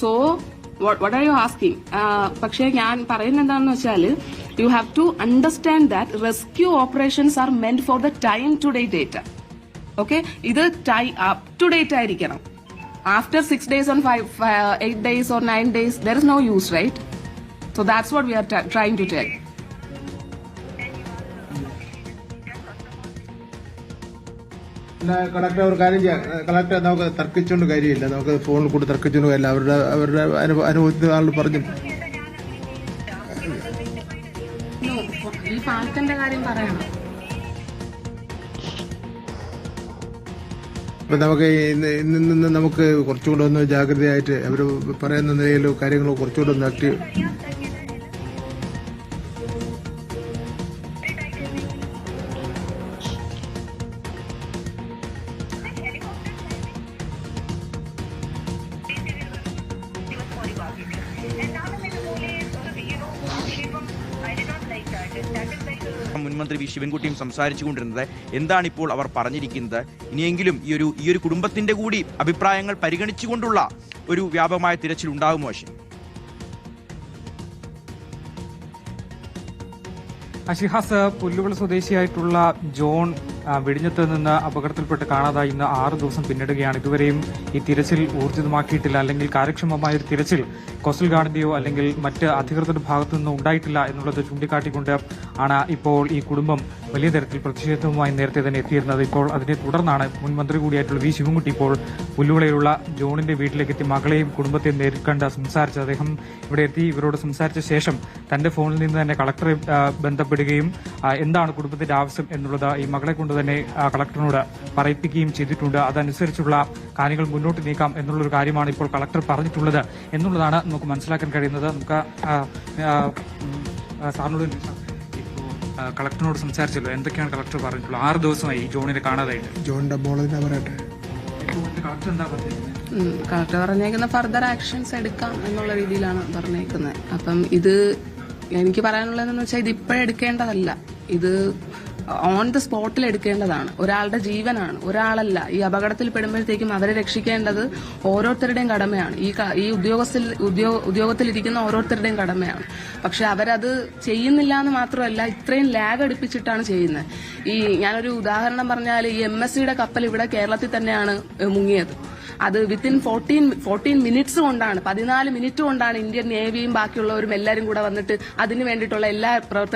So what are you asking? പക്ഷേ ഞാൻ പറയുന്നത് എന്താണെന്ന് വെച്ചാൽ you have to understand that rescue operations are meant for the time today date. Okay, ഇത് up to date ആയിരിക്കണം. After 6 days or 8 days or 9 days, there is no use, right? So that's what we are trying to tell. Collector ഒരു കാര്യം ചെയ്യാം. Collector നമുക്ക് തർക്കിച്ചുകൊണ്ട് കാര്യമില്ല, നമുക്ക് ഫോണിൽ കൂടി തർക്കിച്ചുകൊണ്ട് കാര്യമില്ല. അവരുടെ അനുഭവത്തിൽ ആൾ പറഞ്ഞു. ഈ പാലത്തിന്റെ കാര്യം പറയണം. അപ്പൊ നമുക്ക് ഇന്ന് നമുക്ക് കുറച്ചുകൂടെ ഒന്ന് ജാഗ്രതയായിട്ട് അവർ പറയുന്ന നിലയിൽ കാര്യങ്ങൾ കുറച്ചുകൂടെ ഒന്ന് ആക്റ്റീവ്. മുൻമന്ത്രി വി ശിവൻകുട്ടിയും സംസാരിച്ചുകൊണ്ടിരുന്നത് എന്താണിപ്പോൾ അവർ പറഞ്ഞിരിക്കുന്നത്? ഇനിയെങ്കിലും ഈ ഒരു കുടുംബത്തിന്റെ കൂടി അഭിപ്രായങ്ങൾ പരിഗണിച്ചുകൊണ്ടുള്ള ഒരു വ്യാപകമായ തിരച്ചിൽ ഉണ്ടാകുമോ? ഷിഹാസ്, പുല്ലുവിള സ്വദേശിയായിട്ടുള്ള ജോൺ വെടിഞ്ഞത്ത് നിന്ന് അപകടത്തിൽപ്പെട്ട് കാണാതായി ഇന്ന് 6 ദിവസം പിന്നിടുകയാണ്. ഇതുവരെയും ഈ തിരച്ചിൽ ഊർജിതമാക്കിയിട്ടില്ല, അല്ലെങ്കിൽ കാര്യക്ഷമമായ ഒരു തിരച്ചിൽ കോസ്റ്റൽ ഗാർഡിന്റെയോ അല്ലെങ്കിൽ മറ്റ് അധികൃതരുടെ ഭാഗത്തു നിന്നോ ഉണ്ടായിട്ടില്ല എന്നുള്ളത് ചൂണ്ടിക്കാട്ടിക്കൊണ്ട് ആണ് ഇപ്പോൾ ഈ കുടുംബം വലിയ തരത്തിൽ പ്രതിഷേധവുമായി നേരത്തെ തന്നെ എത്തിയിരുന്നത്. ഇപ്പോൾ അതിനെ തുടർന്നാണ് മുൻ മന്ത്രി കൂടിയായിട്ടുള്ള വി ശിവൻകുട്ടി ഇപ്പോൾ പുല്ലുവിളയിലുള്ള ജോണിന്റെ വീട്ടിലേക്ക് എത്തി മകളെയും കുടുംബത്തെയും നേരിൽ കണ്ട് സംസാരിച്ചത്. അദ്ദേഹം ഇവിടെ എത്തി ഇവരോട് സംസാരിച്ച ശേഷം തന്റെ ഫോണിൽ നിന്ന് തന്നെ കളക്ടറെ ബന്ധപ്പെടുകയും എന്താണ് കുടുംബത്തിന്റെ ആവശ്യം എന്നുള്ളത് ഈ മകളെ കൊണ്ട് തന്നെ കളക്ടറിനോട് പറയിപ്പിക്കുകയും ചെയ്തിട്ടുണ്ട്. അതനുസരിച്ചുള്ള കാര്യങ്ങൾ മുന്നോട്ട് നീക്കാം എന്നുള്ളൊരു കാര്യമാണ് ഇപ്പോൾ കളക്ടർ പറഞ്ഞിട്ടുള്ളത് എന്നുള്ളതാണ് നമുക്ക് മനസ്സിലാക്കാൻ കഴിയുന്നത്. നമുക്ക് സാറിനോട് കളക്ടറിനോട് സംസാരിച്ചല്ലോ, എന്തൊക്കെയാണ് കളക്ടർ പറഞ്ഞിട്ടുള്ളത്? 6 ദിവസമായി ജോണിനെ കാണാതായിട്ട്. ജോണിന്റെ മോളിനെ പറയട്ടെ, കളക്ടർ എന്താ പറഞ്ഞിരിക്കുന്നത്? കളക്ടർ പറഞ്ഞേക്കുന്ന ഫർദർ ആക്ഷൻസ് എടുക്കാം എന്നുള്ള രീതിയിലാണ് പറഞ്ഞേക്കുന്നത്. അപ്പം ഇത് എനിക്ക് പറയാനുള്ളതെന്ന് വെച്ചാൽ ഇത് ഇപ്പോഴെടുക്കേണ്ടതല്ല, ഇത് ഓൺ ദ സ്പോട്ടിൽ എടുക്കേണ്ടതാണ്. ഒരാളുടെ ജീവനാണ്, ഒരാളല്ല. ഈ അപകടത്തിൽ പെടുമ്പോഴത്തേക്കും അവരെ രക്ഷിക്കേണ്ടത് ഓരോരുത്തരുടെയും കടമയാണ്. ഈ ഉദ്യോഗത്തിലിരിക്കുന്ന ഓരോരുത്തരുടെയും കടമയാണ്. പക്ഷെ അവരത് ചെയ്യുന്നില്ല എന്ന് മാത്രമല്ല, ഇത്രയും ലാഗ് അടുപ്പിച്ചിട്ടാണ് ചെയ്യുന്നത്. ഞാനൊരു ഉദാഹരണം പറഞ്ഞാൽ, ഈ MSCയുടെ കപ്പൽ ഇവിടെ കേരളത്തിൽ തന്നെയാണ് മുങ്ങിയത്. അത് വിത്തിൻ 14 മിനിറ്റ്സ് കൊണ്ടാണ്, 14 മിനിറ്റ് കൊണ്ടാണ് ഇന്ത്യൻ നേവിയും ബാക്കിയുള്ളവരും എല്ലാവരും കൂടെ വന്നിട്ട് അതിന് വേണ്ടിയിട്ടുള്ള എല്ലാ പ്രവർത്തനങ്ങളും